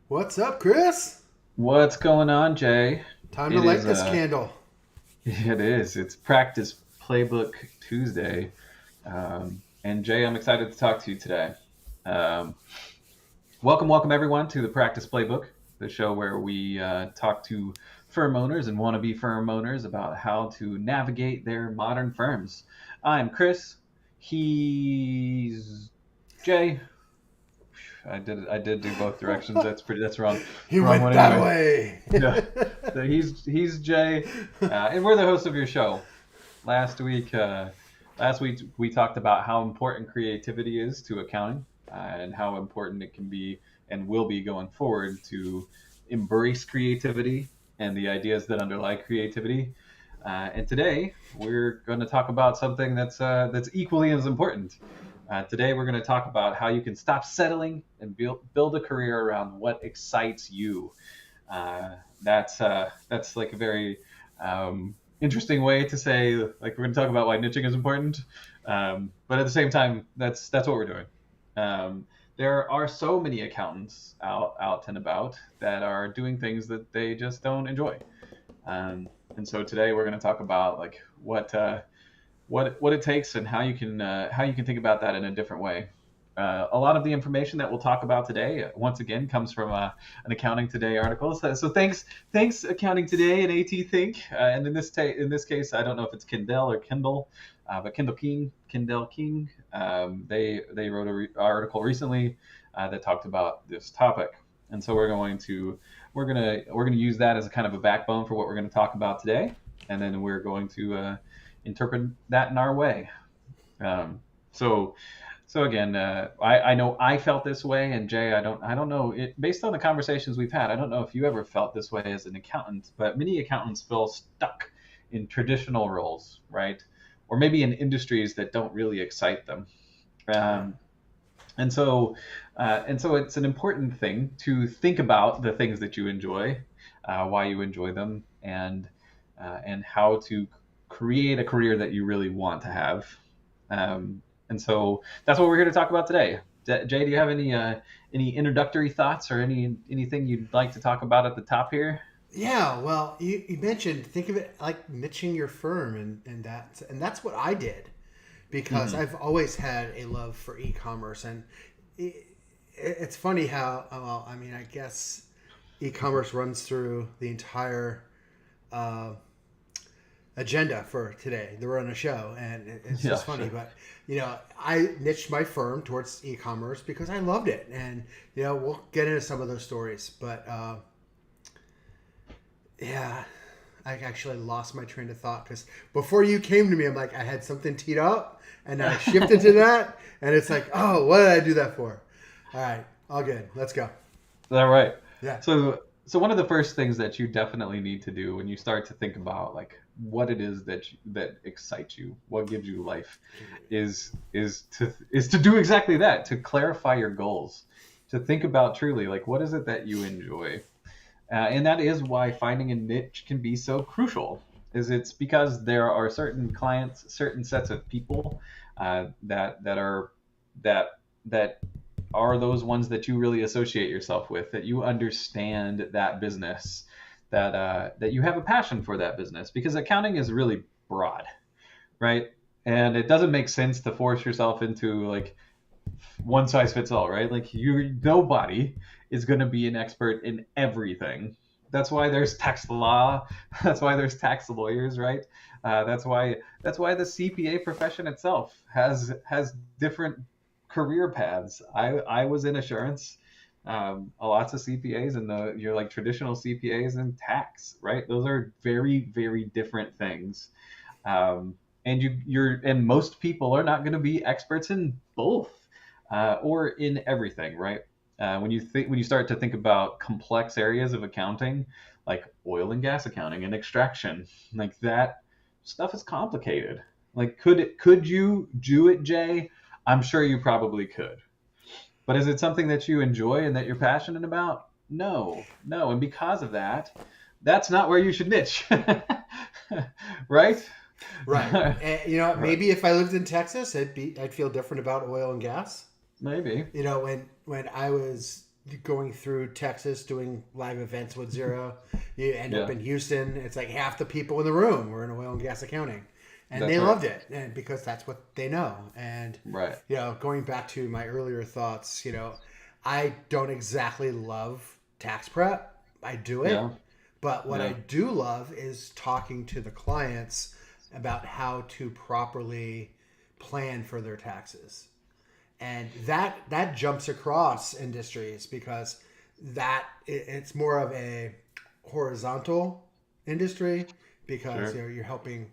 What's up, Chris? What's going on, Jay? Time to It light is this candle. it is. It's Practice Playbook Tuesday. And Jay, I'm excited to talk to you today. Um, welcome everyone to the Practice Playbook, the show where we talk to firm owners and wannabe firm owners about how to navigate their modern firms. I'm Chris. He's Jay. I did do both directions. That's wrong. He Wrong went one that anyway. way. Yeah. So he's Jay, and we're the host of your show. Last week, uh, last week we talked about how important creativity is to accounting, and how important it can be and will be going forward to embrace creativity and the ideas that underlie creativity. And today we're going to talk about something that's equally as important. Today we're going to talk about how you can stop settling and build a career around what excites you. That's like a very interesting way to say, like, we're going to talk about why niching is important, but at the same time, that's what we're doing. There are so many accountants out and about that are doing things that they just don't enjoy, and so today we're going to talk about like what it takes and how you can think about that in a different way. A lot of the information that we'll talk about today, once again, comes from an Accounting Today article. So thanks Accounting Today and AT Think. And in this case, I don't know if it's Kindle or Kindle, but Kindle King. They wrote an article recently that talked about this topic, and so we're gonna use that as a kind of a backbone for what we're going to talk about today, and then we're going to interpret that in our way. Um, so so again, I know I felt this way, and Jay, I don't know it based on the conversations we've had. I don't know if you ever felt this way as an accountant, but many accountants feel stuck in traditional roles, right? Or maybe in industries that don't really excite them. Yeah. Um, and so it's an important thing to think about the things that you enjoy, why you enjoy them, and how to create a career that you really want to have. And so that's what we're here to talk about today. Jay, do you have any introductory thoughts or anything you'd like to talk about at the top here? Yeah, well, you mentioned think of it like niching your firm, and that's what I did because Hmm. I've always had a love for e-commerce, and it, it's funny how well, I mean, I guess e-commerce runs through the entire uh, agenda for today. They run a show, and it's Yeah, just funny. sure. But I niched my firm towards e-commerce because I loved it, and we'll get into some of those stories. But yeah, I actually lost my train of thought because before you came to me, I'm like I had something teed up, and I shifted to that, and it's like, oh, what did I do that for? All right, all good. Let's go. All right. Yeah. So one of the first things that you definitely need to do when you start to think about like what it is that excites you, what gives you life, is to do exactly that, to clarify your goals, to think about truly like what is it that you enjoy, and that is why finding a niche can be so crucial. Is it's because there are certain clients, certain sets of people that that are those ones that you really associate yourself with, that you understand that business, that you have a passion for that business, because accounting is really broad, right? And it doesn't make sense to force yourself into like one size fits all, right? Like you, nobody is going to be an expert in everything. That's why there's tax law. That's why there's tax lawyers, right? That's why the CPA profession itself has different career paths. I was in assurance. Lots of CPAs and you're like traditional CPAs and tax, right? Those are very different things. And and most people are not going to be experts in both, or in everything, right? When you start to think about complex areas of accounting, like oil and gas accounting and extraction, like that stuff is complicated. Like, could you do it, Jay? I'm sure you probably could. But is it something that you enjoy and that you're passionate about? No, no. And because of that, that's not where you should niche, right? Right. And, maybe if I lived in Texas, I'd feel different about oil and gas. Maybe. When I was going through Texas doing live events with Zero. You end up Yeah, in Houston. It's like half the people in the room were in oil and gas accounting, and that's they right. loved it, and because that's what they know. And Right. going back to my earlier thoughts, I don't exactly love tax prep. I do it, Yeah. but what I Yeah. do love is talking to the clients about how to properly plan for their taxes, and that jumps across industries because it's more of a horizontal industry because Sure. you're helping,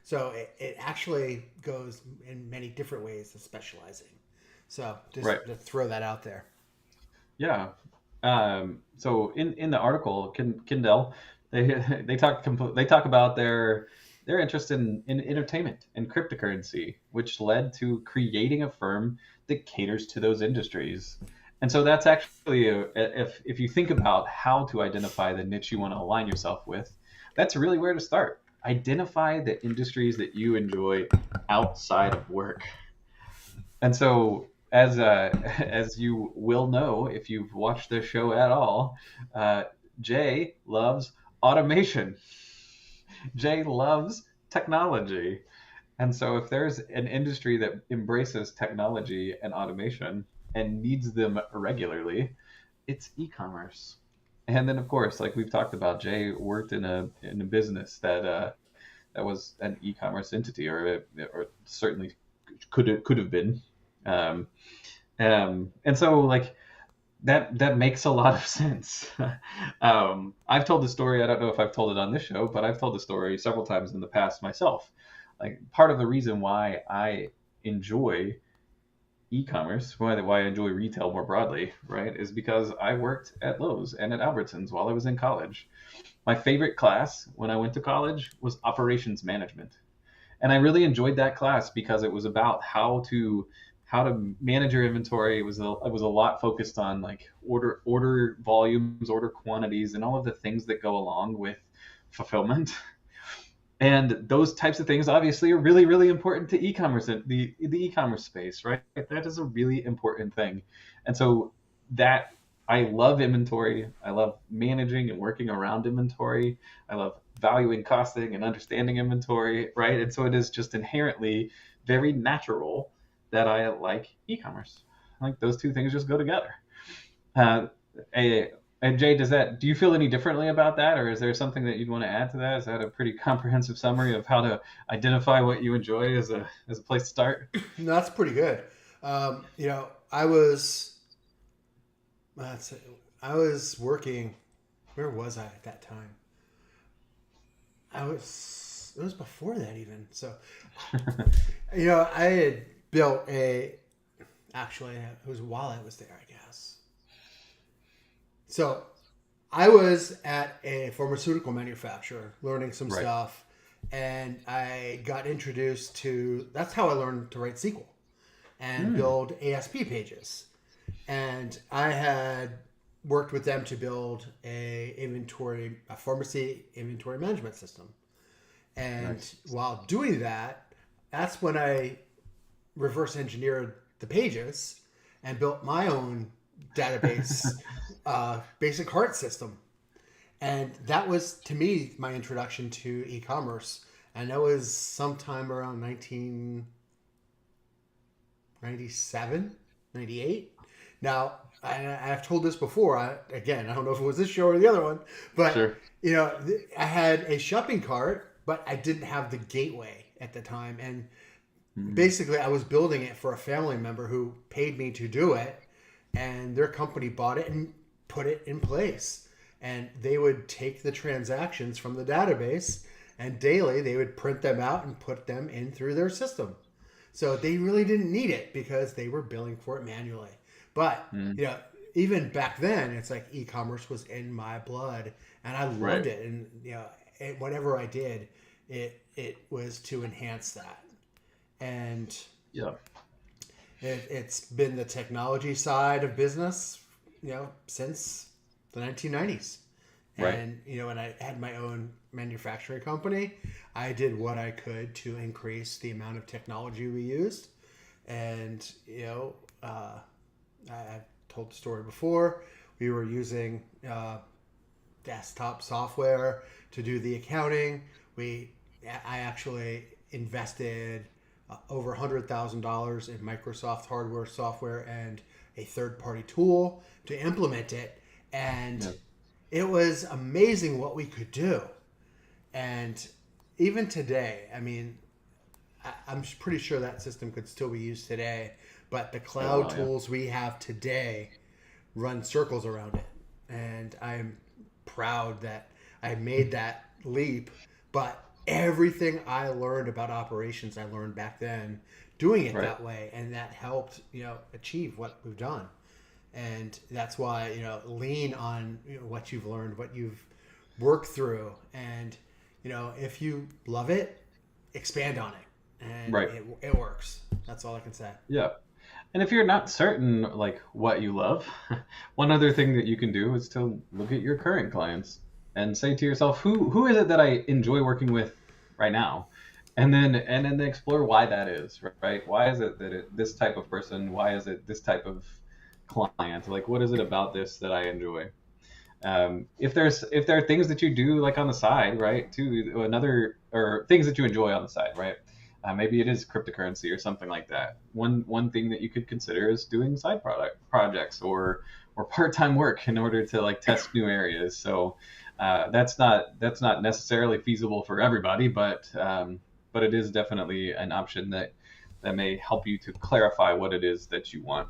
so it actually goes in many different ways to specializing, so Right. just to throw that out there. Yeah. So in the article, Kindle, they they talk about their interest in entertainment and cryptocurrency, which led to creating a firm that caters to those industries. And so that's actually if you think about how to identify the niche you want to align yourself with, that's really where to start. Identify the industries that you enjoy outside of work. And so, as you will know if you've watched this show at all, uh, Jay loves automation. Jay loves technology. And so, if there's an industry that embraces technology and automation and needs them regularly, it's e-commerce. And then, of course, like we've talked about, Jay worked in a business that was an e-commerce entity, or certainly could have been. Um, and so like that makes a lot of sense. I've told the story. I don't know if I've told it on this show, but I've told the story several times in the past myself. Like part of the reason why I enjoy e-commerce, why I enjoy retail more broadly, right, is because I worked at Lowe's and at Albertsons while I was in college. My favorite class when I went to college was operations management, and I really enjoyed that class because it was about how to manage your inventory. It was a lot focused on like order volumes, order quantities, and all of the things that go along with fulfillment. And those types of things obviously are really really important to e-commerce and the e-commerce space, right? That is a really important thing. And so that I love inventory. I love managing and working around inventory. I love valuing, costing, and understanding inventory, right? And so it is just inherently very natural that I like e-commerce. Like those two things just go together. Uh, a, and Jay, do you feel any differently about that, or is there something that you'd want to add to that? Is that a pretty comprehensive summary of how to identify what you enjoy as a place to start? No, that's pretty good. I was let's see, I was working. Where was I at that time? It was before that even. So, I had built actually, it was while I was there, I guess. So I was at a pharmaceutical manufacturer learning some Right. stuff, and I got introduced to. That's how I learned to write SQL and Hmm. build ASP pages. And I had worked with them to build a pharmacy inventory management system. And Nice. while doing that, that's when I reverse engineered the pages and built my own database basic heart system. And that was, to me, my introduction to e-commerce. And that was sometime around 1997, 98. Now, I've told this before. Again, I don't know if it was this show or the other one, but Sure. I had a shopping cart, but I didn't have the gateway at the time. And Hmm. basically, I was building it for a family member who paid me to do it, and their company bought it and put it in place. And they would take the transactions from the database, and daily they would print them out and put them in through their system. So they really didn't need it because they were billing for it manually. But Hmm. even back then, it's like e-commerce was in my blood, and I loved Right. it. And whatever I did, it was to enhance that. And Yeah. it's been the technology side of business, since the 1990s. Right. And when I had my own manufacturing company, I did what I could to increase the amount of technology we used. And I've told the story before. We were using desktop software to do the accounting. I actually invested over $100,000 in Microsoft hardware, software, and a third-party tool to implement it, and Yeah. it was amazing what we could do. And even today, I mean, I'm pretty sure that system could still be used today, but the Oh, cloud well, yeah. tools we have today run circles around it. And I'm proud that I made that leap. But everything I learned about operations, I learned back then doing it Right. that way. And that helped, achieve what we've done. And that's why, lean on what you've learned, what you've worked through. And, if you love it, expand on it. And Right. it works. That's all I can say. Yeah. And if you're not certain like what you love, one other thing that you can do is to look at your current clients and say to yourself, who is it that I enjoy working with right now? And then explore why that is, right? Why is it that this type of person? Why is it this type of client? Like, what is it about this that I enjoy? If there are things that you do like on the side, right, to another or things that you enjoy on the side, right, maybe it is cryptocurrency or something like that. One thing that you could consider is doing side product projects or part-time work in order to like test new areas. So that's not necessarily feasible for everybody, but it is definitely an option that may help you to clarify what it is that you want.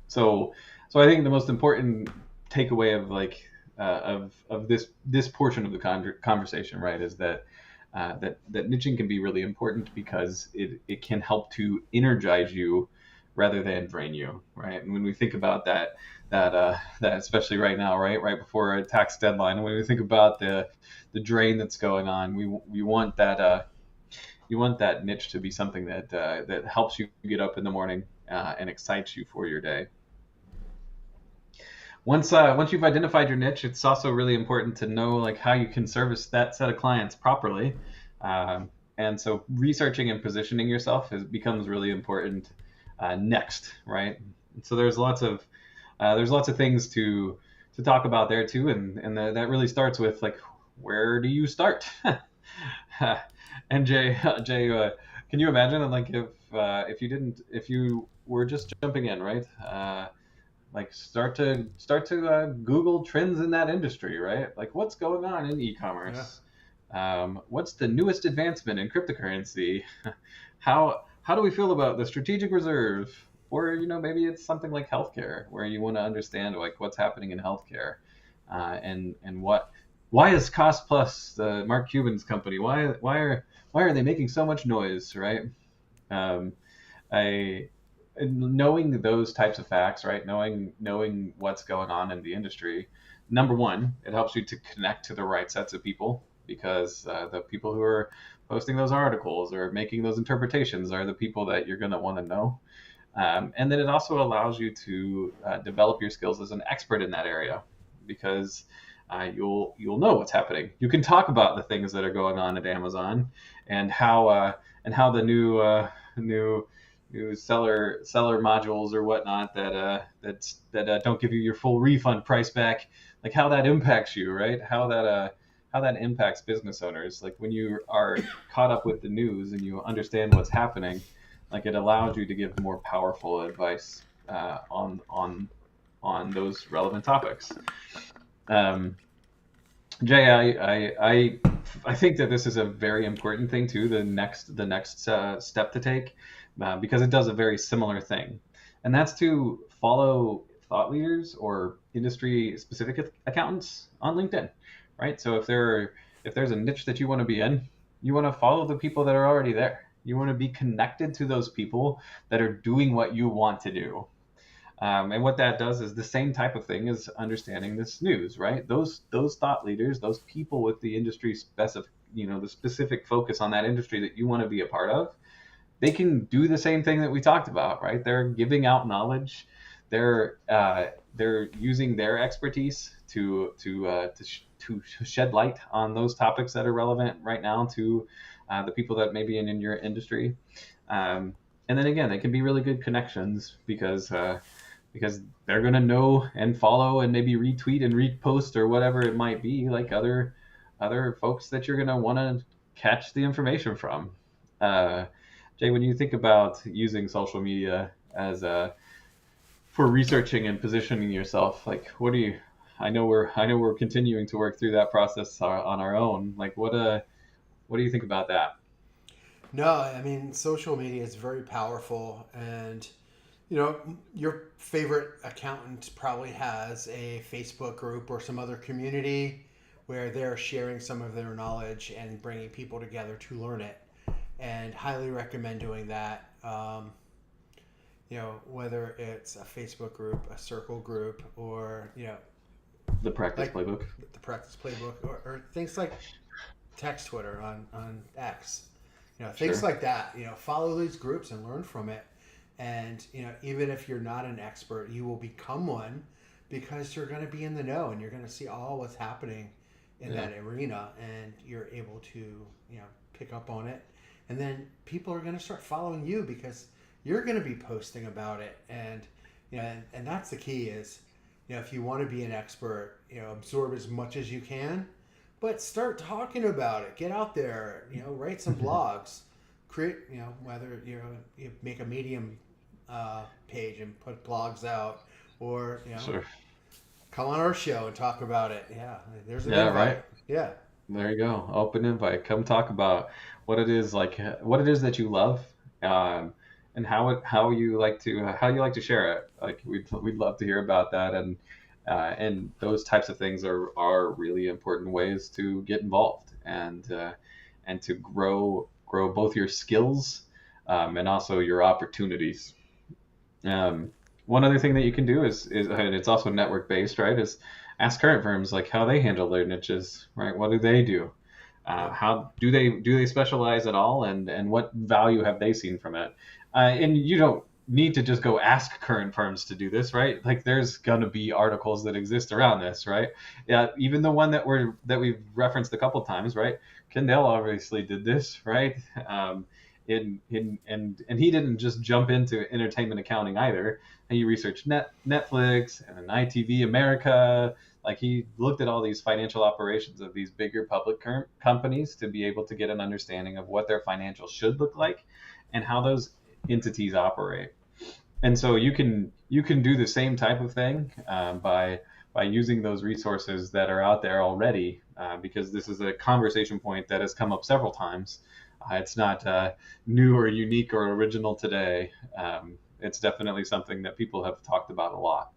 So so I think the most important takeaway of like of this portion of the conversation, right, is that that niching can be really important because it can help to energize you rather than drain you, right? And when we think about that especially right now, right before a tax deadline, and when we think about the drain that's going on, we want that you want that niche to be something that helps you get up in the morning and excites you for your day. Once you've identified your niche, it's also really important to know like how you can service that set of clients properly. And so researching and positioning yourself becomes really important next, right? So there's lots of things to talk about there too, and that really starts with like where do you start? And can you imagine like if you were just jumping in, right? Like start to Google trends in that industry, right? Like what's going on in Yeah. e-commerce? What's the newest advancement in cryptocurrency? How do we feel about the strategic reserve? Or maybe it's something like healthcare, where you want to understand like what's happening in healthcare, and why is Cost Plus, the Mark Cuban's company, why are they making so much noise, right? Um, I knowing those types of facts, right? Knowing what's going on in the industry. Number one, it helps you to connect to the right sets of people because the people who are posting those articles or making those interpretations are the people that you're going to want to know. And then it also allows you to develop your skills as an expert in that area because you'll know what's happening. You can talk about the things that are going on at Amazon and how the new seller modules or whatnot that don't give you your full refund price back, like how that impacts you, right? How that impacts business owners. Like when you are caught up with the news and you understand what's happening, like it allows you to give more powerful advice on those relevant topics. Um, Jay, I think that this is a very important thing too. The next step to take, because it does a very similar thing, and that's to follow thought leaders or industry specific accountants on LinkedIn, right? So if there's a niche that you want to be in, you want to follow the people that are already there. You want to be connected to those people that are doing what you want to do. And what that does is the same type of thing as understanding this news, right? Those thought leaders, those people with the industry specific, the specific focus on that industry that you want to be a part of, they can do the same thing that we talked about, right? They're giving out knowledge, they're using their expertise to shed light on those topics that are relevant right now to the people that may be in your industry. And then again, they can be really good connections because because they're going to know and follow and maybe retweet and repost or whatever it might be, like other folks that you're going to want to catch the information from. Uh, Jay, when you think about using social media as a for researching and positioning yourself, like what do you? I know we're continuing to work through that process on our own. Like what do you think about that? No, I mean, social media is very powerful, and you know, your favorite accountant probably has a Facebook group or some other community where they're sharing some of their knowledge and bringing people together to learn it. And highly recommend doing that. Whether it's a Facebook group, a circle group, or The practice like playbook. the practice playbook, or things like text Twitter on X. Things Sure. like that. Follow these groups and learn from it. And even if you're not an expert, you will become one because you're going to be in the know and you're going to see all what's happening in Yeah. that arena, and you're able to pick up on it. And then people are going to start following you because you're going to be posting about it. And and that's the key is if you want to be an expert, absorb as much as you can, but start talking about it. Get out there, write some blogs, create, whether you make a Medium page and put blogs out, or Sure. come on our show and talk about it. Yeah, there's an Yeah, invite. right. Yeah. There you go. Open invite. Come talk about what it is that you love, um, and how you like to share it. Like we'd love to hear about that, and those types of things are really important ways to get involved and to grow both your skills, and also your opportunities. One other thing that you can do is and it's also network based, right? Is ask current firms like how they handle their niches, right? What do they do? Yep. How do they specialize at all, and what value have they seen from it? And you don't need to just go ask current firms to do this, right? Like there's gonna be articles that exist around this, right? Yeah, even the one that we've referenced a couple times, right? Kendall obviously did this, right? And he didn't just jump into entertainment accounting either. He researched Netflix and then ITV America. Like he looked at all these financial operations of these bigger public companies to be able to get an understanding of what their financials should look like and how those entities operate. And so you can do the same type of thing by using those resources that are out there already, because this is a conversation point that has come up several times. It's not new or unique or original today. It's definitely something that people have talked about a lot.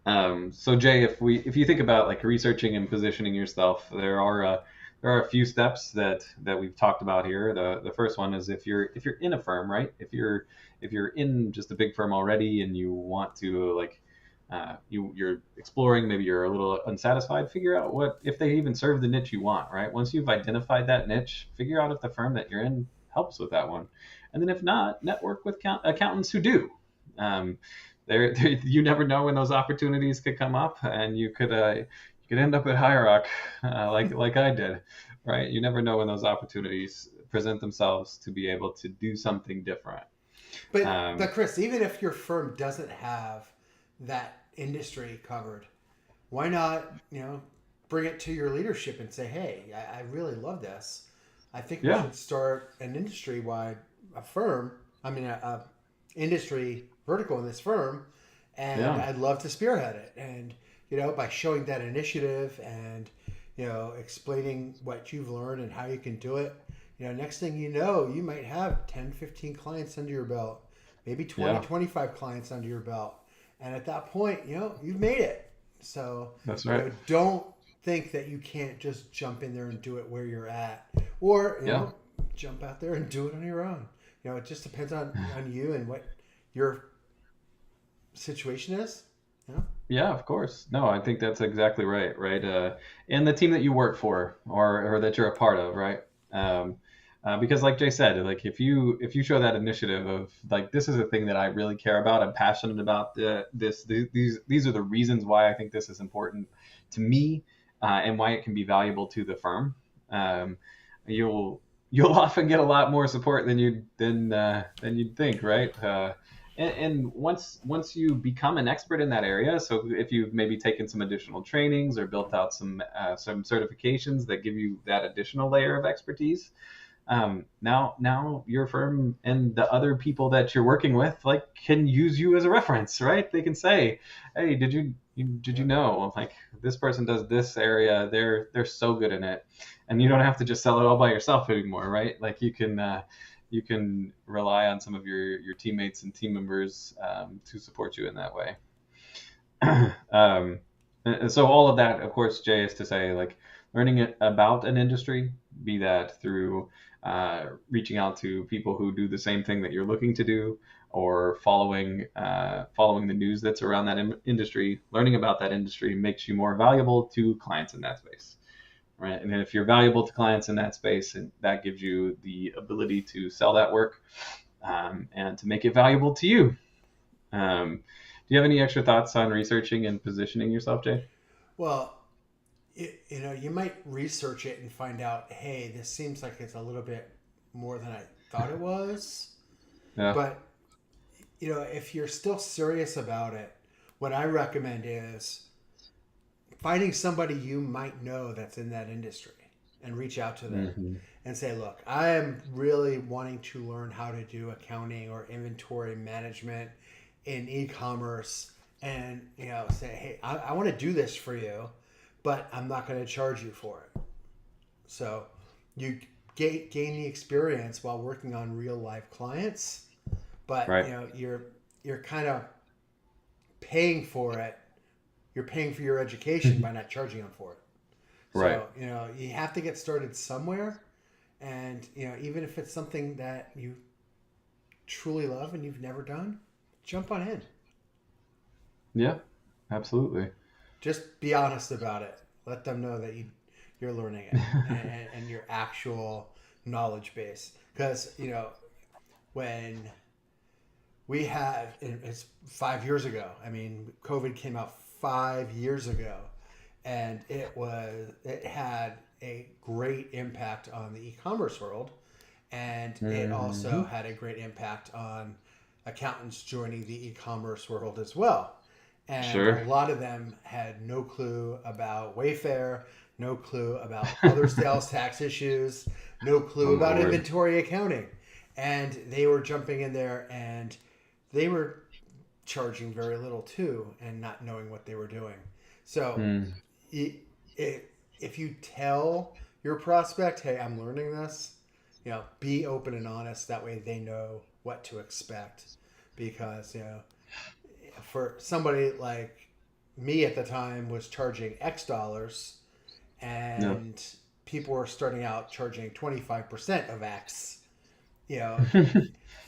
So Jay, if you think about like researching and positioning yourself, there are a few steps that we've talked about here. The first one is if you're in a firm, right? If you're in just a big firm already and you want to like you're exploring, maybe you're a little unsatisfied, figure out what if they even serve the niche you want, right? Once you've identified that niche, figure out if the firm that you're in helps with that one, and then if not, network with accountants who do. Um, you never know when those opportunities could come up, and you could end up at High Rock, like I did, right? You never know when those opportunities present themselves to be able to do something different. But Um, Chris, even if your firm doesn't have that industry covered, why not bring it to your leadership and say, hey, I really love this. I think we yeah, should start an industry wide a firm. I mean, a industry vertical in this firm, and yeah, I'd love to spearhead it. And by showing that initiative and explaining what you've learned and how you can do it, next thing you know, you might have 10, 15 clients under your belt, maybe 20, yeah. 25 clients under your belt. And at that point, you've made it. So, That's right. don't think that you can't just jump in there and do it where you're at, or Yeah. jump out there and do it on your own. It just depends on you and what your situation is. Yeah, of course. No, I think that's exactly right, right? And the team that you work for or that you're a part of, right? Um, because like Jay said, like if you show that initiative of like this is a thing that I really care about, I'm passionate about these are the reasons why I think this is important to me, and why it can be valuable to the firm. Um, you'll often get a lot more support than you'd think, right? and once you become an expert in that area, so if you've maybe taken some additional trainings or built out some certifications that give you that additional layer of expertise, now your firm and the other people that you're working with like can use you as a reference, right? They can say, hey, did you know like this person does this area, they're so good in it, and you don't have to just sell it all by yourself anymore, right? Like you can rely on some of your teammates and team members to support you in that way. And so all of that, of course, Jay, is to say like learning it about an industry, be that through reaching out to people who do the same thing that you're looking to do, or following the news that's around that industry. Learning about that industry makes you more valuable to clients in that space, right? And if you're valuable to clients in that space, and that gives you the ability to sell that work and to make it valuable to you. Do you have any extra thoughts on researching and positioning yourself, Jay? Well, you might research it and find out, hey, this seems like it's a little bit more than I thought it was. Yeah. But, if you're still serious about it, what I recommend is finding somebody you might know that's in that industry and reach out to them Mm-hmm. and say, look, I am really wanting to learn how to do accounting or inventory management in e-commerce, and say, hey, I want to do this for you, but I'm not going to charge you for it. So you gain the experience while working on real life clients, but Right. you're kind of paying for it. You're paying for your education by not charging them for it. Right. So you have to get started somewhere, and even if it's something that you truly love and you've never done, jump on in. Yeah, absolutely. Just be honest about it. Let them know that you're learning it and your actual knowledge base. Because when we had, it's 5 years ago. I mean, COVID came out 5 years ago, and it had a great impact on the e-commerce world, and it also Mm-hmm. had a great impact on accountants joining the e-commerce world as well. And a Sure. lot of them had no clue about Wayfair, no clue about other sales tax issues, no Oh clue my about word. inventory accounting. And they were jumping in there, and they were charging very little too, and not knowing what they were doing. So Mm. it, if you tell your prospect, hey, I'm learning this, be open and honest. That way they know what to expect. Because, for somebody like me at the time was charging X dollars, Yeah. and people were starting out charging 25% of X, you know,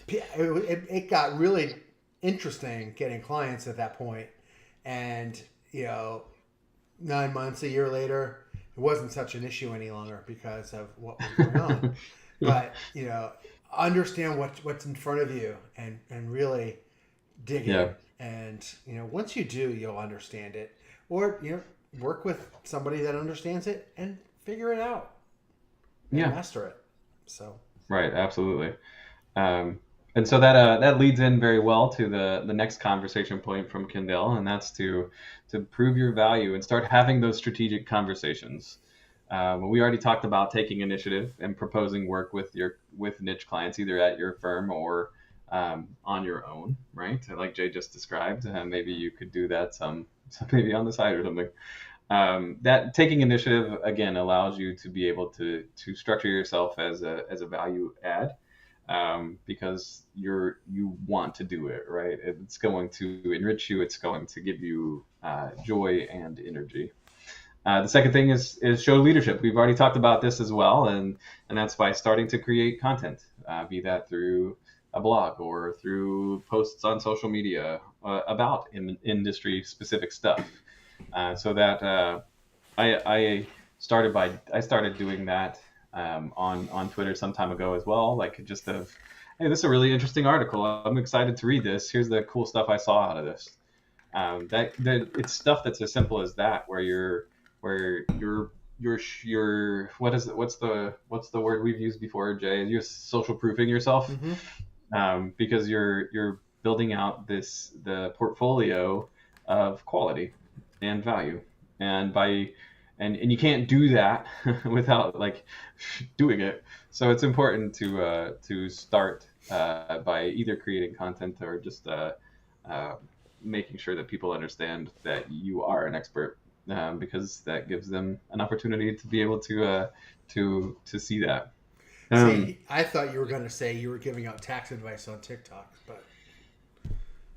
it got really interesting getting clients at that point. And, 9 months, a year later, it wasn't such an issue any longer because of what was going on. But, understand what's in front of you, and really dig Yeah. in. And, once you do, you'll understand it. Or, work with somebody that understands it and figure it out and Yeah. master it. So, Right. Absolutely. Um, and so that leads in very well to the next conversation point from Kendall, and that's to prove your value and start having those strategic conversations. We already talked about taking initiative and proposing work with niche clients, either at your firm or on your own, right? Like Jay just described, maybe you could do that maybe on the side or something. That taking initiative again allows you to be able to structure yourself as a value add, because you want to do it, right? It's going to enrich you. It's going to give you joy and energy. The second thing is show leadership. We've already talked about this as well, and that's by starting to create content, be that through a blog or through posts on social media about industry specific stuff. So that I started doing that on Twitter some time ago as well. Like just of, hey, this is a really interesting article. I'm excited to read this. Here's the cool stuff I saw out of this. That it's stuff that's as simple as that, where you're what's the word we've used before, Jay? You're social proofing yourself, mm-hmm. because you're building out the portfolio of quality and value. And by and you can't do that without like doing it. So it's important to start by either creating content or just uh, making sure that people understand that you are an expert, because that gives them an opportunity to be able to see that. Um, See, I thought you were going to say you were giving out tax advice on TikTok, but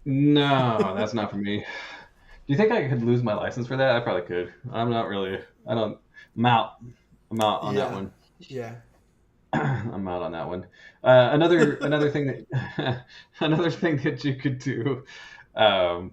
no, that's not for me. Do you think I could lose my license for that? I probably could. I'm not really. I don't. I'm out. I'm out on that yeah, one. yeah. I'm out on that one. Another thing that another thing that you could do, um,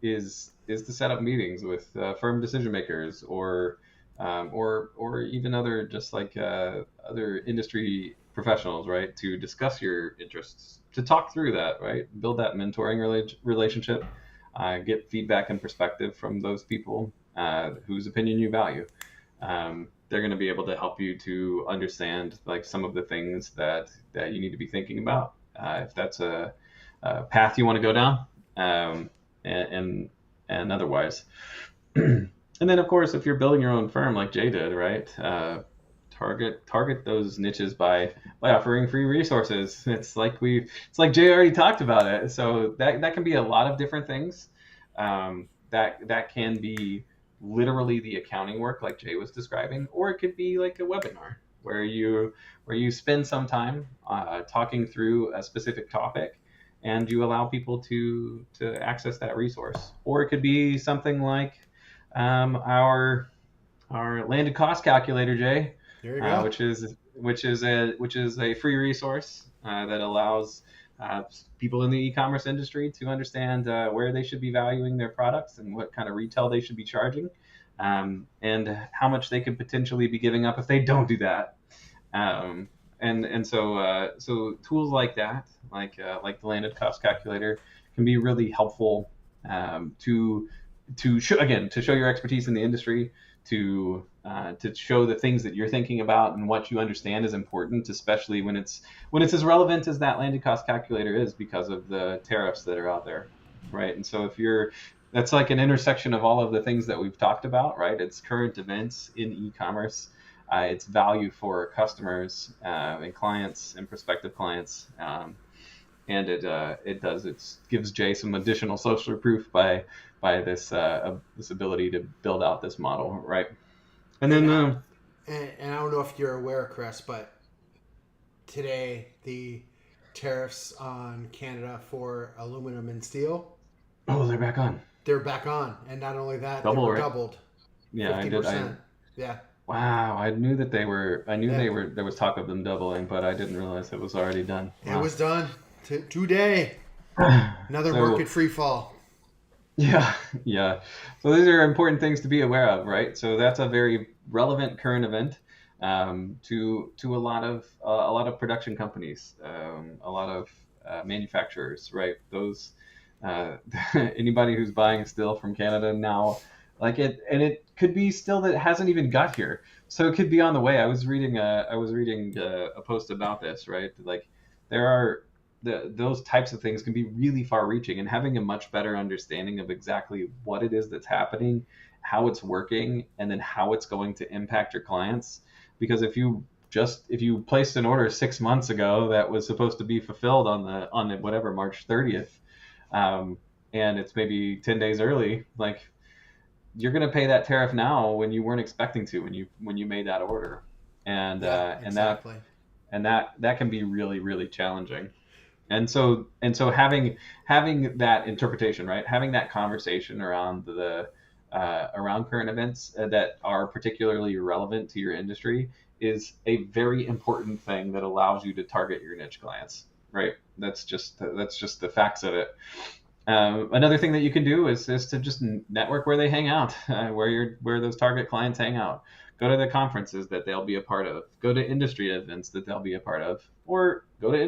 is to set up meetings with firm decision makers, or even other just like other industry professionals, right? To discuss your interests, to talk through that, right? Build that mentoring relationship, get feedback and perspective from those people whose opinion you value. They're going to be able to help you to understand like some of the things that you need to be thinking about, if that's a path you want to go down, and and otherwise. And then of course, if you're building your own firm like Jay did, right? Target those niches by offering free resources. It's like Jay already talked about it. So that can be a lot of different things. That can be literally the accounting work like Jay was describing, or it could be like a webinar where you spend some time talking through a specific topic, and you allow people to access that resource. Or it could be something like our landed cost calculator, Jay, There you go. which is a free resource that allows people in the e-commerce industry to understand where they should be valuing their products and what kind of retail they should be charging, and how much they could potentially be giving up if they don't do that. So tools like that, like the landed cost calculator, can be really helpful, to show your expertise in the industry, to show the things that you're thinking about and what you understand is important, especially when it's as relevant as that landed cost calculator is, because of the tariffs that are out there, right? And so if you're that's like an intersection of all of the things that we've talked about, right? It's current events in e-commerce, it's value for customers, and clients and prospective clients, and it gives Jay some additional social proof by this ability to build out this model, right? And And then I, and I don't know if you're aware, Chris, but today the tariffs on Canada for aluminum and steel, oh, they're back on they're back on, and not only that, they double, were right? doubled, Yeah, I fifty did. I percent. Yeah, Wow, I knew that they were. I knew yeah. they were. There was talk of them doubling, but I didn't realize it was already done. It Wow. was done today. Another So market free fall. yeah, yeah. So these are important things to be aware of, right? So that's a very relevant current event, to a lot of production companies, a lot of manufacturers, right? Those uh, anybody who's buying steel from Canada now, like it, and it could be still that hasn't even got here, so it could be on the way. I was reading a post about this, right? Like there are those types of things can be really far reaching, and having a much better understanding of exactly what it is that's happening, how it's working, and then how it's going to impact your clients. Because if you placed an order 6 months ago that was supposed to be fulfilled on the whatever March 30th, um, and it's maybe 10 days early, like you're going to pay that tariff now when you weren't expecting to, when you made that order. and Yeah, uh, and that exactly. that can be really, really challenging. And so having that interpretation, right? Having that conversation around the around current events that are particularly relevant to your industry is a very important thing that allows you to target your niche clients, right? That's just the facts of it. Another thing that you can do is to just network where they hang out, where those target clients hang out. Go to the conferences that they'll be a part of. Go to industry events that they'll be a part of, or go to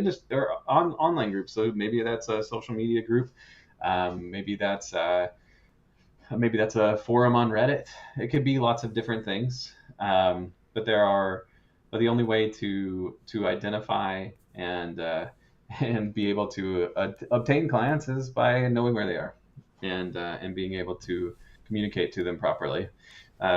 online groups. So maybe that's a social media group. Maybe that's a forum on Reddit. It could be lots of different things. But the only way to identify and be able to obtain clients is by knowing where they are and being able to communicate to them properly.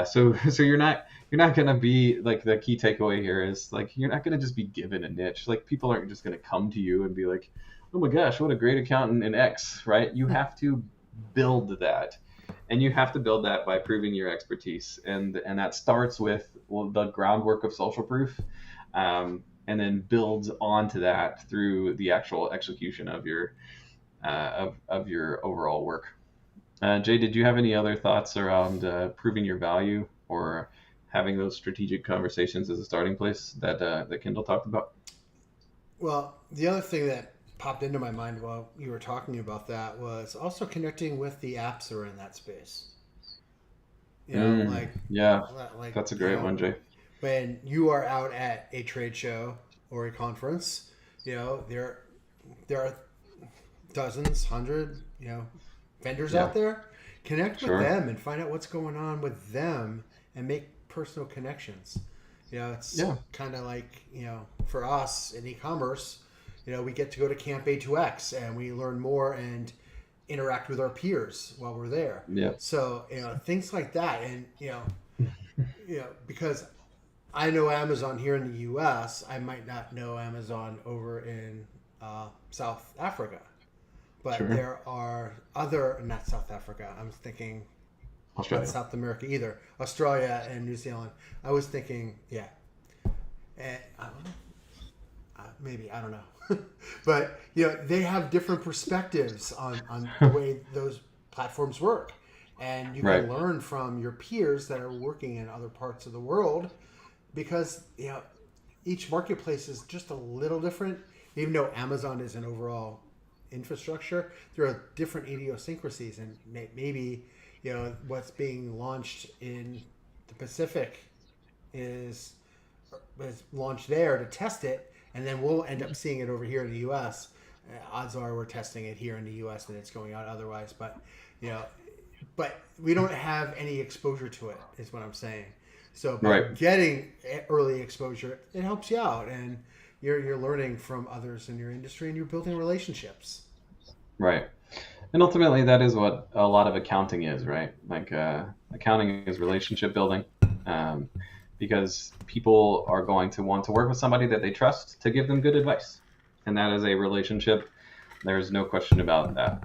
So you're not gonna be like, the key takeaway here is like, you're not gonna just be given a niche. Like, people aren't just gonna come to you and be like, oh my gosh, what a great accountant in X, right? You have to build that, and you have to build that by proving your expertise, and that starts with, well, the groundwork of social proof, and then builds onto that through the actual execution of your of your overall work. Jay, did you have any other thoughts around proving your value or having those strategic conversations as a starting place that Kendall talked about? Well, the other thing that popped into my mind while you were talking about that was also connecting with the apps that are in that space. You know, Yeah, like that's a great one, Jay. when you are out at a trade show or a conference, there are dozens, hundred, vendors Yeah, out there. Connect with sure. them and find out what's going on with them and make personal connections. It's Yeah, kind of like, for us in e-commerce, we get to go to Camp A2X and we learn more and interact with our peers while we're there. yeah, So, things like that. And, because I know Amazon here in the US, I might not know Amazon over in South Africa. But sure. there are other, not South Africa, I'm thinking not Australia. South America either, Australia and New Zealand. I was thinking, yeah, I don't know, maybe, I don't know. But, they have different perspectives on the way those platforms work. And you Right. can learn from your peers that are working in other parts of the world because, each marketplace is just a little different. Even though Amazon is an overall infrastructure, there are different idiosyncrasies, and maybe what's being launched in the Pacific is launched there to test it, and then we'll end up seeing it over here in the U.S. Odds are we're testing it here in the U.S. and it's going out otherwise, you know, but we don't have any exposure to it. Is what I'm saying. So by Right. getting early exposure, it helps you out, and you're learning from others in your industry, and you're building relationships. Right. And ultimately, that is what a lot of accounting is, right? Like, accounting is relationship building, um, because people are going to want to work with somebody that they trust to give them good advice, and that is a relationship. There's no question about that.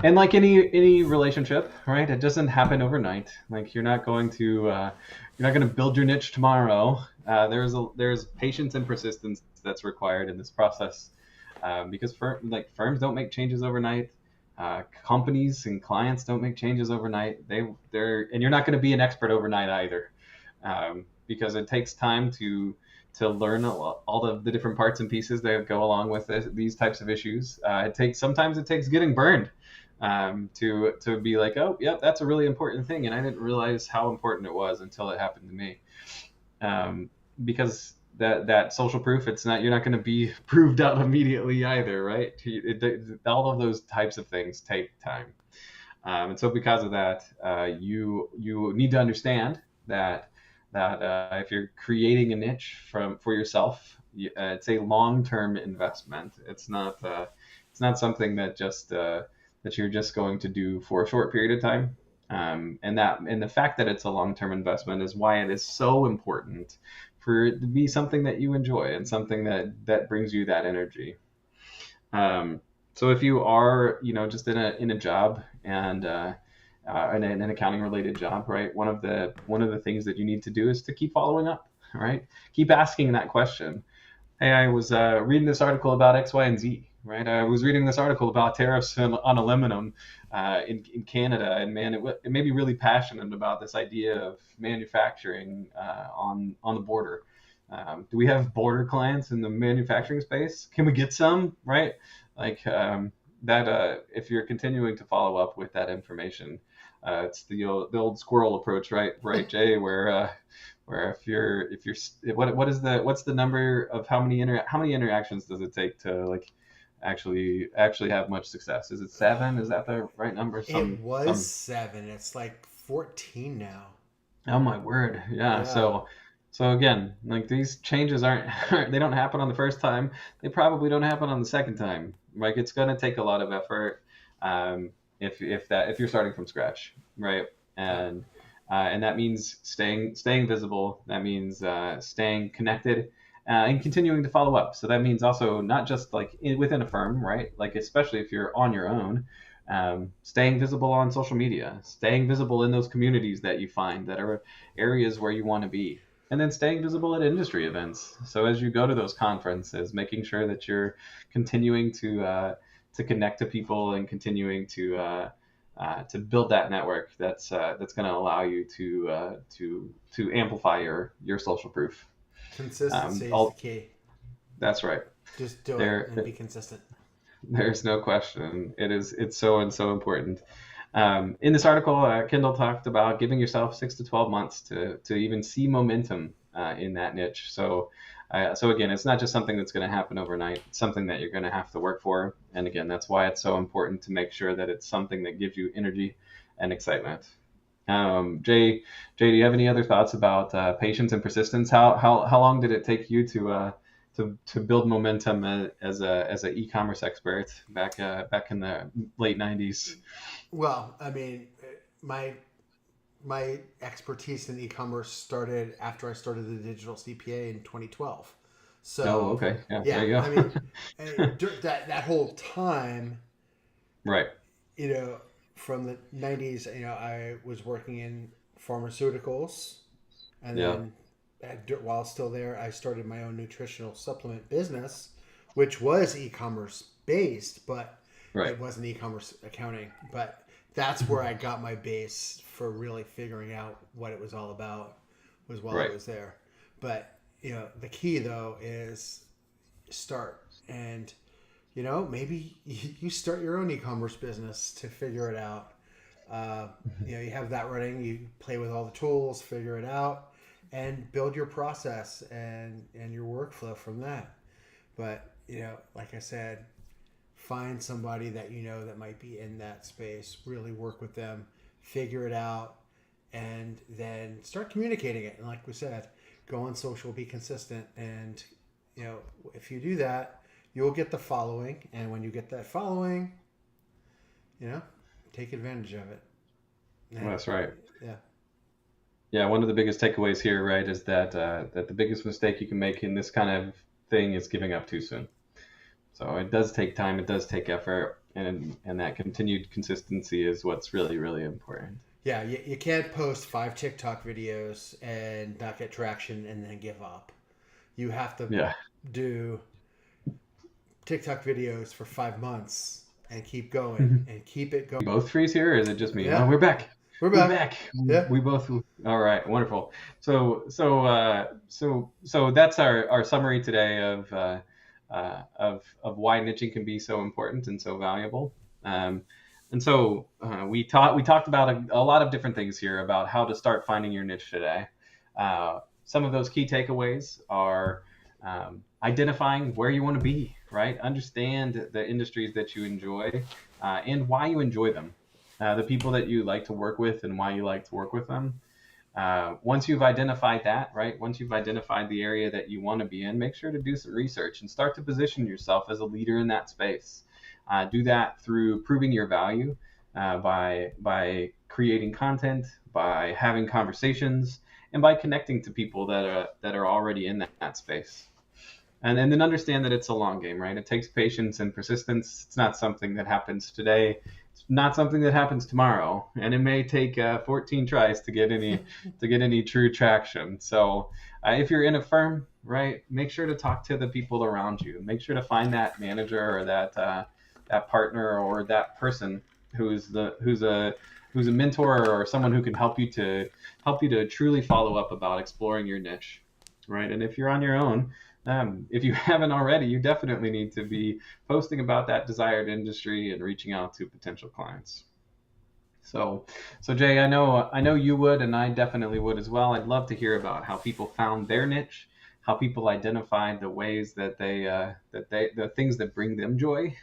And like any relationship, right? It doesn't happen overnight. Like, you're not going to build your niche tomorrow. There's patience and persistence that's required in this process, because firms don't make changes overnight. Companies and clients don't make changes overnight. And you're not going to be an expert overnight either, because it takes time to learn all of the different parts and pieces that go along with these types of issues. Sometimes it takes getting burned, to be like, oh, yep, that's a really important thing, and I didn't realize how important it was until it happened to me. Because that social proof, it's not you're not going to be proved out immediately either, right? All of those types of things take time, and so because of that, you need to understand that if you're creating a niche for yourself, it's a long-term investment. It's not something that you're just going to do for a short period of time. And the fact that it's a long-term investment is why it is so important for it to be something that you enjoy and something that brings you that energy. So if you are, just in a job, and in an accounting related job, right? One of the things that you need to do is to keep following up, right? Keep asking that question. Hey, I was reading this article about X, Y, and Z, right? I was reading this article about tariffs on aluminum, in Canada, and man, it made me really passionate about this idea of manufacturing, on the border. Do we have border clients in the manufacturing space? Can we get some, right? Like, that. If you're continuing to follow up with that information, it's the old squirrel approach, right? Right, Jay, where if you're what's the number of how many interactions does it take to, like, actually have much success? Is it 7? Is that the right number? It was Some 7. It's like 14 now. Oh my word. Yeah. Yeah. So So again, like these changes aren't they don't happen on the first time. They probably don't happen on the second time. Like it's going to take a lot of effort um, if you're starting from scratch, right? Yeah. And that means staying visible. That means staying connected and continuing to follow up. So that means also not just like within a firm, right? Like especially if you're on your own, staying visible on social media, staying visible in those communities that you find that are areas where you want to be, and then staying visible at industry events. So as you go to those conferences, making sure that you're continuing to connect to people and continuing to build that network that's going to allow you to amplify your social proof. Consistency is the All key. that's right. Just do it There, and be consistent. there's no question. It's so and so important. In this article, Kendall talked about giving yourself 6 to 12 months to even see momentum in that niche. So again, it's not just something that's going to happen overnight. It's something that you're going to have to work for. And again, that's why it's so important to make sure that it's something that gives you energy and excitement. Jay, do you have any other thoughts about patience and persistence? How long did it take you to build momentum as an e-commerce expert back in the late '90s? Well, I mean, my my expertise in e-commerce started after I started the digital CPA in 2012. Oh, So, okay. Yeah, there yeah, you I mean, go. that whole time, Right. you know, from the 90s, I was working in pharmaceuticals, and Yeah. then while still there, I started my own nutritional supplement business, which was e-commerce based, but Right. it wasn't e-commerce accounting. But that's where I got my base for really figuring out what it was all about, was while I Right. was there. But the key though is start, and maybe you start your own e-commerce business to figure it out. uh, you have that running, you play with all the tools, figure it out, and build your process and your workflow from that. But like I said, find somebody that that might be in that space, really work with them, figure it out, and then start communicating it. And like we said, go on social, be consistent, and you know if you do that, you'll get the following. And when you get that following, you know, take advantage of it. Well, And that's right. yeah, Yeah, one of the biggest takeaways here, right, is that the biggest mistake you can make in this kind of thing is giving up too soon. So it does take time, it does take effort, and that continued consistency is what's really important. yeah, you can't post 5 TikTok videos and not get traction and then give up. You have to Yeah. do TikTok videos for 5 months and keep going Mhm. and keep it going. Both freeze here, or is it just me? Oh, Yeah, we're back. we're We're back. back. Yeah. We both. All right. Wonderful. So that's our summary today of why niching can be so important and so valuable. Um, and so we talked about a lot of different things here about how to start finding your niche today. Some of those key takeaways are identifying where you want to be, right? Understand the industries that you enjoy and why you enjoy them, the people that you like to work with and why you like to work with them. Once you've identified that, right? Once you've identified the area that you want to be in, make sure to do some research and start to position yourself as a leader in that space. Do that through proving your value by creating content, by having conversations, and by connecting to people that are already in that space. And then understand that it's a long game, right? It takes patience and persistence. It's not something that happens today. It's not something that happens tomorrow, and it may take 14 tries to get any true traction. So, if you're in a firm, right, make sure to talk to the people around you. Make sure to find that manager or that partner or that person who's a mentor or someone who can help you to truly follow up about exploring your niche, right? And if you're on your own, if you haven't already, you definitely need to be posting about that desired industry and reaching out to potential clients. So, so Jay, I know you would, and I definitely would as well. I'd love to hear about how people found their niche, how people identified the ways the things that bring them joy,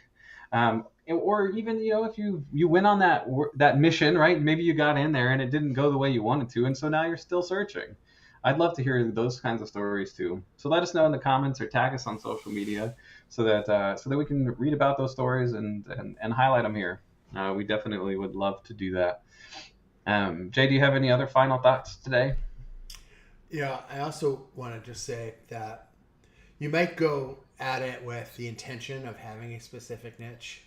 or even if you went on that mission, right? Maybe you got in there and it didn't go the way you wanted to, and so now you're still searching. I'd love to hear those kinds of stories too. So let us know in the comments or tag us on social media so that we can read about those stories and highlight them here. We definitely would love to do that. Jay, do you have any other final thoughts today? Yeah, I also want to just say that you might go at it with the intention of having a specific niche,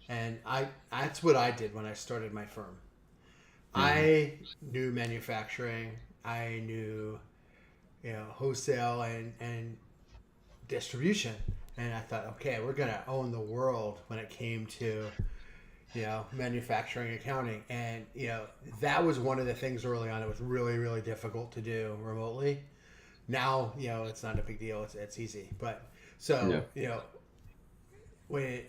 and I that's what I did when I started my firm. Mm-hmm. I knew manufacturing, I knew wholesale and distribution, and I thought, okay, we're gonna own the world when it came to manufacturing accounting, and that was one of the things early on. It was really really difficult to do remotely. Now it's not a big deal. It's easy, but so Yeah. when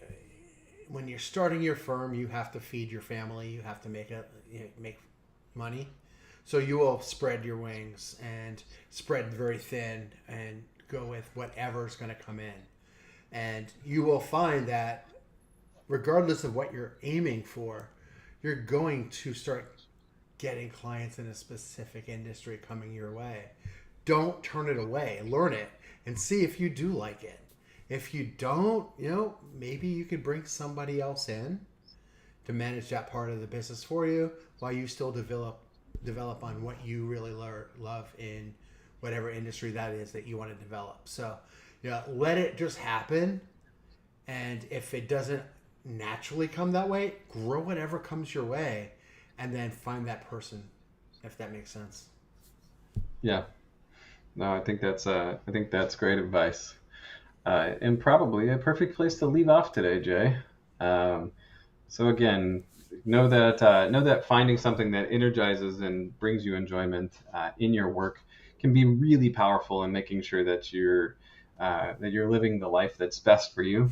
when you're starting your firm, you have to feed your family. You have to make money. So you will spread your wings and spread very thin and go with whatever's going to come in. And you will find that regardless of what you're aiming for, you're going to start getting clients in a specific industry coming your way. Don't turn it away. Learn it and see if you do like it. If you don't, maybe you could bring somebody else in to manage that part of the business for you while you still develop on what you really love in whatever industry that is that you want to develop. So, let it just happen. And if it doesn't naturally come that way, grow whatever comes your way and then find that person, if that makes sense. Yeah. No, I think that's great advice. And probably a perfect place to leave off today, Jay. Um, so again, know that finding something that energizes and brings you enjoyment in your work can be really powerful in making sure that you're living the life that's best for you.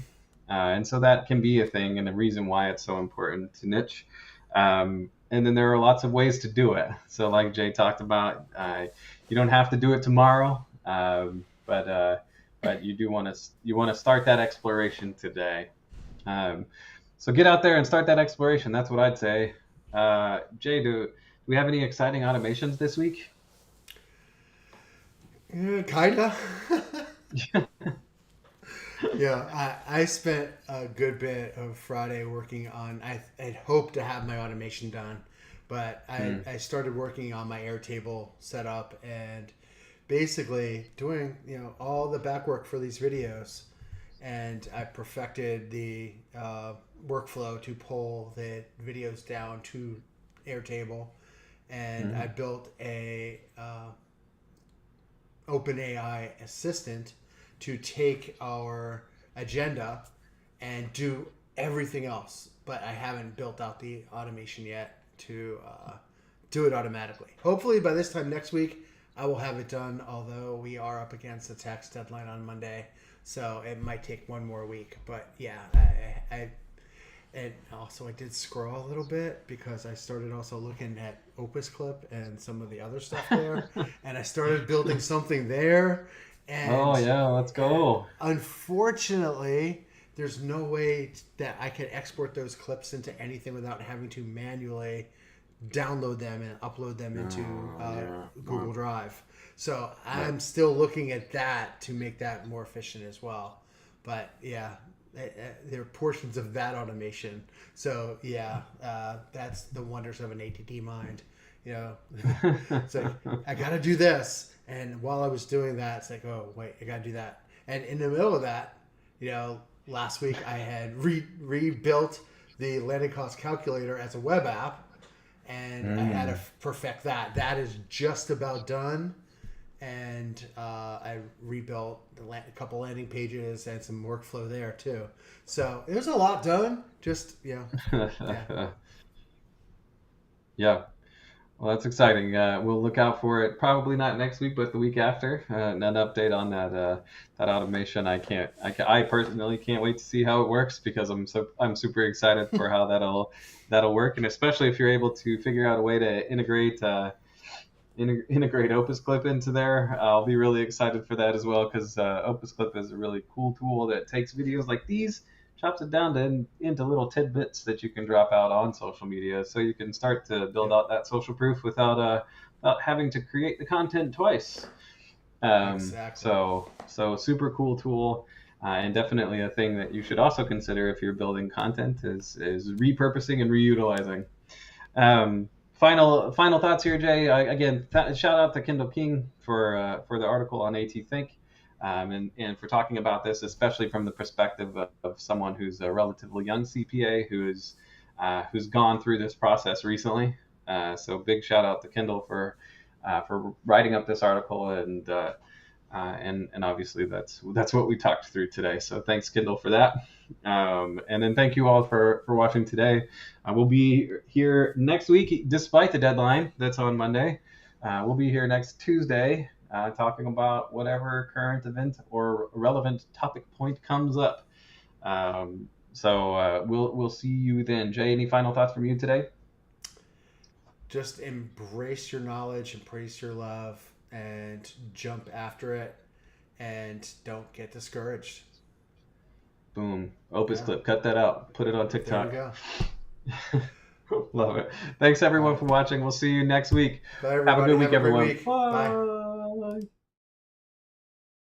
And so that can be a thing and a reason why it's so important to niche. And then there are lots of ways to do it. So like Jay talked about, you don't have to do it tomorrow, but you want to start that exploration today. Um, so get out there and start that exploration. That's what I'd say. Jay, do we have any exciting automations this week? Yeah, kinda. Yeah, I spent a good bit of Friday working on. I'd hoped to have my automation done, but Hmm. I started working on my Airtable setup and basically doing all the back work for these videos, and I perfected the workflow to pull the videos down to Airtable, and I Hmm. built a OpenAI assistant to take our agenda and do everything else. But I haven't built out the automation yet to do it automatically. Hopefully, by this time next week, I will have it done. Although we are up against the tax deadline on Monday, so it might take one more week. But yeah, I and also I did scroll a little bit because I started also looking at Opus Clip and some of the other stuff there, and I started building something there, Oh and yeah, let's go. unfortunately, there's no way that I can export those clips into anything without having to manually download them and upload them into Oh yeah. Google Drive. So Yeah. I'm still looking at that to make that more efficient as well. But yeah, there are portions of that automation. So yeah, that's the wonders of an ATD mind. You know, it's like I got to do this, and while I was doing that, it's like, oh wait, I got to do that. And in the middle of that, last week I had rebuilt the landing cost calculator as a web app, and I had to Mm. perfect that. That is just about done, and I rebuilt a couple landing pages and some workflow there too. So it was a lot done. Just yeah. Yeah. Well, that's exciting. We'll look out for it. Probably not next week, but the week after. An update on that automation. I personally can't wait to see how it works because I'm super excited for how that'll work, and especially if you're able to figure out a way to integrate Opus Clip into there. I'll be really excited for that as well because Opus Clip is a really cool tool that takes videos like these chops it down into little tidbits that you can drop out on social media, so you can start to build out that social proof without having to create the content twice. Exactly. So super cool tool, and definitely a thing that you should also consider if you're building content is repurposing and reutilizing. Final thoughts here, Jay. Again, shout out to Kendall King for the article on AT Think, and for talking about this, especially from the perspective of someone who's a relatively young CPA who's gone through this process recently. So big shout out to Kendall for writing up this article, and obviously that's what we talked through today. So thanks, Kendall, for that. And then thank you all for watching today. We'll be here next week, despite the deadline that's on Monday. We'll be here next Tuesday, talking about whatever current event or relevant topic point comes up. So we'll see you then. Jay, any final thoughts from you today? Just embrace your knowledge, embrace your love, and jump after it, and don't get discouraged. Boom. Opus clip. Cut that out. Put it on TikTok. There we go. Love it. Thanks everyone for watching. We'll see you next week. Bye, everybody. Have a good week, everyone. Bye.